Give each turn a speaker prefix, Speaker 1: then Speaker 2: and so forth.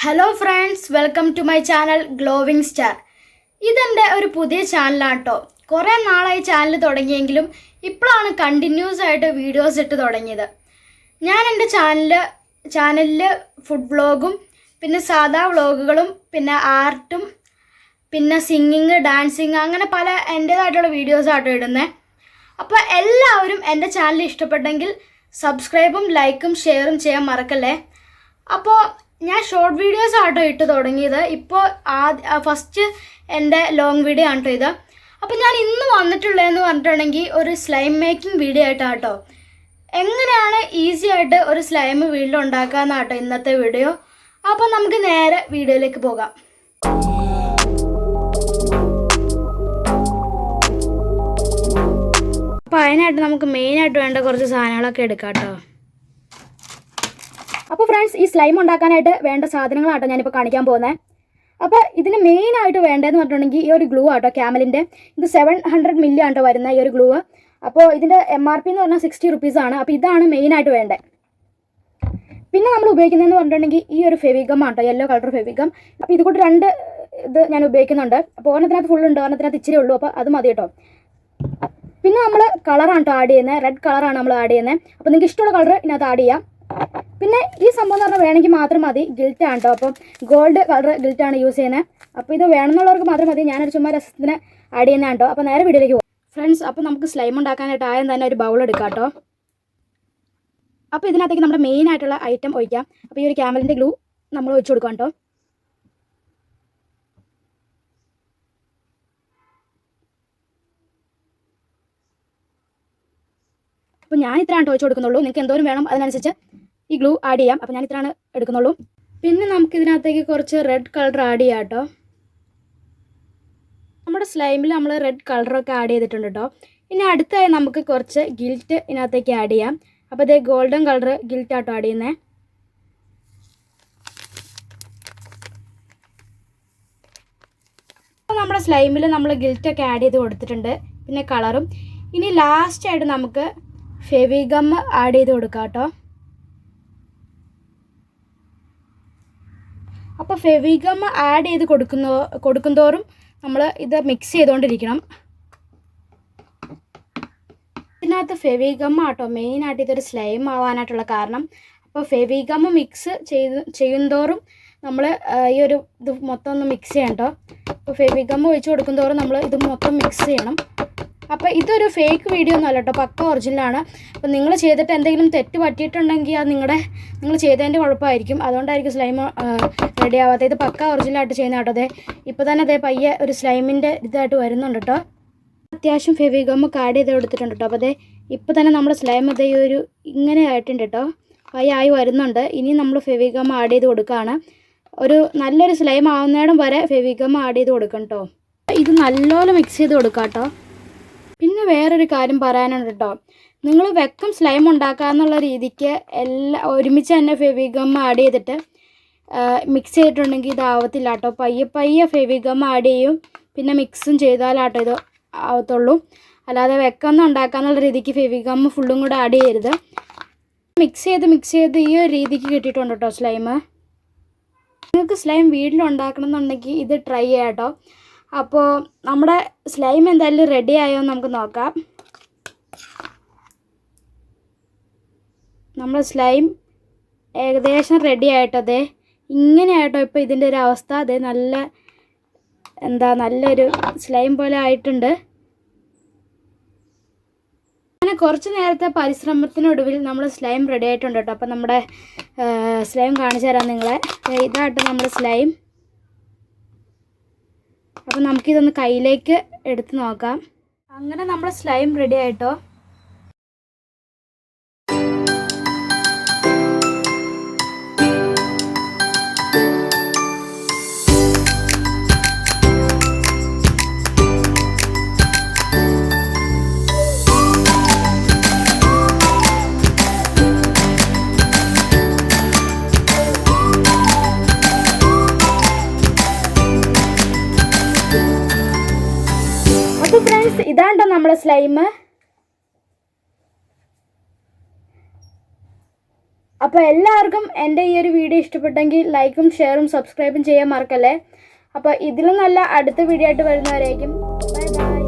Speaker 1: Hello friends, welcome to my channel Glowing Star. ഇതെൻ്റെ ഒരു പുതിയ ചാനലാണ് കേട്ടോ. കുറേ നാളായി ചാനൽ തുടങ്ങിയെങ്കിലും ഇപ്പോഴാണ് കണ്ടിന്യൂസ് ആയിട്ട് വീഡിയോസ് ഇട്ട് തുടങ്ങിയത്. ഞാൻ എൻ്റെ ചാനലിൽ ഫുഡ് വ്ളോഗും പിന്നെ സാധാ വ്ളോഗുകളും പിന്നെ ആർട്ടും പിന്നെ സിംഗിങ്, ഡാൻസിങ് അങ്ങനെ പല എൻ്റേതായിട്ടുള്ള വീഡിയോസാട്ടോ ഇടുന്നത്. അപ്പോൾ എല്ലാവരും എൻ്റെ ചാനൽ ഇഷ്ടപ്പെട്ടെങ്കിൽ സബ്സ്ക്രൈബും ലൈക്കും ഷെയറും ചെയ്യാൻ മറക്കല്ലേ. അപ്പോൾ ഞാൻ ഷോർട്ട് വീഡിയോസ് ആട്ടോ ഇട്ട് തുടങ്ങിയത്. ഇപ്പോൾ ഫസ്റ്റ് എൻ്റെ ലോങ് വീഡിയോ ആണ് കേട്ടോ ഇത്. അപ്പോൾ ഞാൻ ഇന്ന് വന്നിട്ടുള്ളതെന്ന് പറഞ്ഞിട്ടുണ്ടെങ്കിൽ ഒരു സ്ലൈം മേക്കിംഗ് വീഡിയോ ആയിട്ടാണ് കേട്ടോ. എങ്ങനെയാണ് ഈസി ആയിട്ട് ഒരു സ്ലൈം വീട്ടിലുണ്ടാക്കാമെന്നാണ് കേട്ടോ ഇന്നത്തെ വീഡിയോ. അപ്പോൾ നമുക്ക് നേരെ വീഡിയോയിലേക്ക് പോകാം. അപ്പോൾ അതിനായിട്ട് നമുക്ക് മെയിനായിട്ട് വേണ്ട കുറച്ച് സാധനങ്ങളൊക്കെ എടുക്കാം കേട്ടോ. അപ്പോൾ ഫ്രണ്ട്സ്, ഈ സ്ലൈം ഉണ്ടാക്കാനായിട്ട് വേണ്ട സാധനങ്ങളാട്ടോ ഞാനിപ്പോൾ കാണിക്കാൻ പോകുന്നത്. അപ്പോൾ ഇതിന് മെയിനായിട്ട് വേണ്ടതെന്ന് പറഞ്ഞിട്ടുണ്ടെങ്കിൽ ഈ ഒരു ഗ്ലൂ ആട്ടോ, ക്യാമലിൻ്റെ. ഇത് 700 മില്ലി ആട്ടോ വരുന്ന ഈ ഒരു ഗ്ലൂ. അപ്പോൾ ഇതിൻ്റെ MRP എന്ന് പറഞ്ഞാൽ 60 റുപ്പീസാണ്. അപ്പോൾ ഇതാണ് മെയിനായിട്ട് വേണ്ടത്. പിന്നെ നമ്മൾ ഉപയോഗിക്കുന്നതെന്ന് പറഞ്ഞിട്ടുണ്ടെങ്കിൽ ഈ ഒരു ഫെവിഗം ആട്ടോ, യെല്ലോ കളർ ഫെവിഗം. അപ്പോൾ ഇത് കൂട്ട് 2 ഇത് ഞാൻ ഉപയോഗിക്കുന്നുണ്ട്. അപ്പോൾ ഒരെണ്ണത്തിനകത്ത് ഫുള്ളുണ്ട്, ഒരെണ്ണത്തിനകത്ത് ഇച്ചിരി ഉള്ളൂ. അപ്പോൾ അത് മതി കേട്ടോ. പിന്നെ നമ്മൾ കളറാണ് കേട്ടോ ആഡ് ചെയ്യുന്നത്, റെഡ് കളറാണ് നമ്മൾ ആഡ് ചെയ്യുന്നത്. അപ്പോൾ നിങ്ങൾക്ക് ഇഷ്ടമുള്ള കളർ ഇതിനകത്ത് ആഡ് ചെയ്യാം. പിന്നെ ഈ സംഭവം എന്ന് പറഞ്ഞാൽ വേണമെങ്കിൽ മാത്രം മതി, ഗിൽറ്റാണ് കേട്ടോ. അപ്പം ഗോൾഡ് കളർ ഗിൽറ്റാണ് യൂസ് ചെയ്യുന്നത്. അപ്പോൾ ഇത് വേണമെന്നുള്ളവർക്ക് മാത്രം മതി. ഞാനൊരു ചുമ്മാ രസത്തിന് ആഡ് ചെയ്യുന്നതാണ് കേട്ടോ. അപ്പോൾ നേരെ വീഡിയോയിലേക്ക് പോകും ഫ്രണ്ട്സ്. അപ്പോൾ നമുക്ക് സ്ലൈം ഉണ്ടാക്കാനായിട്ട് ആദ്യം തന്നെ ഒരു ബൗൾ എടുക്കാം കേട്ടോ. അപ്പോൾ ഇതിനകത്തേക്ക് നമ്മുടെ മെയിൻ ആയിട്ടുള്ള ഐറ്റം ഒഴിക്കാം. അപ്പോൾ ഈ ഒരു ക്യാമലിൻ്റെ ഗ്ലൂ നമ്മൾ ഒഴിച്ചു കൊടുക്കാം കേട്ടോ. അപ്പോൾ ഞാൻ ഇത്രയാണ് ഒഴിച്ചു കൊടുക്കുന്നുള്ളൂ. നിങ്ങൾക്ക് എന്തോരം വേണം അതിനനുസരിച്ച് ഈ ഗ്ലൂ ആഡ് ചെയ്യാം. അപ്പോൾ ഞാൻ ഇത്രയാണ് എടുക്കുന്നുള്ളൂ. പിന്നെ നമുക്ക് ഇതിനകത്തേക്ക് കുറച്ച് റെഡ് കളർ ആഡ് ചെയ്യാം കേട്ടോ. നമ്മുടെ സ്ലൈമിൽ നമ്മൾ റെഡ് കളറൊക്കെ ആഡ് ചെയ്തിട്ടുണ്ട് കേട്ടോ. ഇനി അടുത്തായി നമുക്ക് കുറച്ച് ഗിൽറ്റ് ഇതിനകത്തേക്ക് ആഡ് ചെയ്യാം. അപ്പോൾ ഇതേ ഗോൾഡൻ കളർ ഗിൽറ്റ് ആട്ടോ ആഡ് ചെയ്യുന്നത്. അപ്പോൾ നമ്മുടെ സ്ലൈമിൽ നമ്മൾ ഗിൽറ്റൊക്കെ ആഡ് ചെയ്ത് കൊടുത്തിട്ടുണ്ട്, പിന്നെ കളറും. ഇനി ലാസ്റ്റായിട്ട് നമുക്ക് ഫെവിഗം ആഡ് ചെയ്ത് കൊടുക്കാം കേട്ടോ. അപ്പോൾ ഫെവിഗം ആഡ് ചെയ്ത് കൊടുക്കുന്തോറും നമ്മൾ ഇത് മിക്സ് ചെയ്തുകൊണ്ടിരിക്കണം. ഇതിനകത്ത് ഫെവിഗം ആട്ടോ മെയിനായിട്ട് ഇതൊരു സ്ലൈം ആവാനായിട്ടുള്ള കാരണം. അപ്പോൾ ഫെവിഗം മിക്സ് ചെയ്യുന്തോറും നമ്മൾ ഈ ഒരു ഇത് മൊത്തം ഒന്ന് മിക്സ് ചെയ്യണം കേട്ടോ. അപ്പോൾ ഫെവിഗം ഒഴിച്ച് കൊടുക്കുന്തോറും നമ്മൾ ഇത് മൊത്തം മിക്സ് ചെയ്യണം. അപ്പോൾ ഇതൊരു ഫേക്ക് വീഡിയോ ഒന്നും അല്ല കേട്ടോ, പക്ക ഒറിജിനലാണ്. അപ്പോൾ നിങ്ങൾ ചെയ്തിട്ട് എന്തെങ്കിലും തെറ്റ് പറ്റിയിട്ടുണ്ടെങ്കിൽ അത് നിങ്ങൾ ചെയ്തതിൻ്റെ കുഴപ്പമായിരിക്കും. അതുകൊണ്ടായിരിക്കും സ്ലൈം റെഡി ആവാത്തത്. ഇത് പക്ക ഒറിജിനലായിട്ട് ചെയ്യുന്ന കേട്ടോ. അതെ ഇപ്പോൾ തന്നെ അതേ പയ്യെ ഒരു സ്ലൈമിൻ്റെ ഇതായിട്ട് വരുന്നുണ്ട് കേട്ടോ. അത്യാവശ്യം ഫെവിഗം ആഡ് ചെയ്ത് കൊടുത്തിട്ടുണ്ട് കേട്ടോ. അപ്പോൾ അതെ ഇപ്പോൾ തന്നെ നമ്മുടെ സ്ലൈം ഇതേ ഒരു ഇങ്ങനെ ആയിട്ടുണ്ട് കേട്ടോ, പയ്യെ ആയി വരുന്നുണ്ട്. ഇനി നമ്മൾ ഫെവിഗം ആഡ് ചെയ്ത് കൊടുക്കുകയാണ്. ഒരു നല്ലൊരു സ്ലൈം ആവുന്നിടം വരെ ഫെവിഗം ആഡ് ചെയ്ത് കൊടുക്കണം കേട്ടോ. ഇത് നല്ലപോലെ മിക്സ് ചെയ്ത് കൊടുക്കാം കേട്ടോ. പിന്നെ വേറൊരു കാര്യം പറയാനുണ്ട് കേട്ടോ. നിങ്ങൾ വെക്കം സ്ലൈം ഉണ്ടാക്കാമെന്നുള്ള രീതിക്ക് എല്ലാം ഒരുമിച്ച് തന്നെ ഫെവിഗം ആഡ് ചെയ്തിട്ട് മിക്സ് ചെയ്തിട്ടുണ്ടെങ്കിൽ ഇതാവത്തില്ല കേട്ടോ. പയ്യെ ഫെവിഗം ആഡ് ചെയ്യും, പിന്നെ മിക്സും ചെയ്താലാട്ടോ ഇത് ആവത്തുള്ളൂ. അല്ലാതെ വെക്കം ഉണ്ടാക്കാമെന്നുള്ള രീതിക്ക് ഫെവിഗം ഫുള്ളും കൂടെ ആഡ് ചെയ്യരുത്. മിക്സ് ചെയ്ത് ഈ ഒരു രീതിക്ക് കിട്ടിയിട്ടുണ്ട് കേട്ടോ സ്ലൈം. നിങ്ങൾക്ക് സ്ലൈം വീട്ടിലുണ്ടാക്കണം എന്നുണ്ടെങ്കിൽ ഇത് ട്രൈ ചെയ്യാം കേട്ടോ. അപ്പോൾ നമ്മുടെ സ്ലൈം എന്തായാലും റെഡി ആയോ എന്ന് നമുക്ക് നോക്കാം. നമ്മുടെ സ്ലൈം ഏകദേശം റെഡി ആയിട്ടോ. അതെ ഇങ്ങനെ ആയിട്ടോ ഇപ്പോൾ ഇതിൻ്റെ ഒരു അവസ്ഥ. അതെ നല്ലൊരു സ്ലൈം പോലെ ആയിട്ടുണ്ട്. അങ്ങനെ കുറച്ച് നേരത്തെ പരിശ്രമത്തിനൊടുവിൽ നമ്മൾ സ്ലൈം റെഡി ആയിട്ടുണ്ട് കേട്ടോ. അപ്പോൾ നമ്മുടെ സ്ലൈം കാണിച്ചു തരാം നിങ്ങളെ. ഇതാട്ടോ നമ്മുടെ സ്ലൈം. അപ്പോൾ നമുക്കിതൊന്ന് കയ്യിലേക്ക് എടുത്ത് നോക്കാം. അങ്ങനെ നമ്മുടെ സ്ലൈം റെഡി ആയിട്ടോ. അപ്പോൾ ഫ്രണ്ട്സ്, ഇതാണ്ടോ നമ്മുടെ സ്ലൈം. അപ്പോൾ എല്ലാവർക്കും എൻ്റെ ഈ ഒരു വീഡിയോ ഇഷ്ടപ്പെട്ടെങ്കിൽ ലൈക്കും ഷെയറും സബ്സ്ക്രൈബും ചെയ്യാൻ മറക്കല്ലേ. അപ്പോൾ ഇതിലും നല്ല അടുത്ത വീഡിയോ ആയിട്ട് വരുന്നവരായിരിക്കും. Bye bye.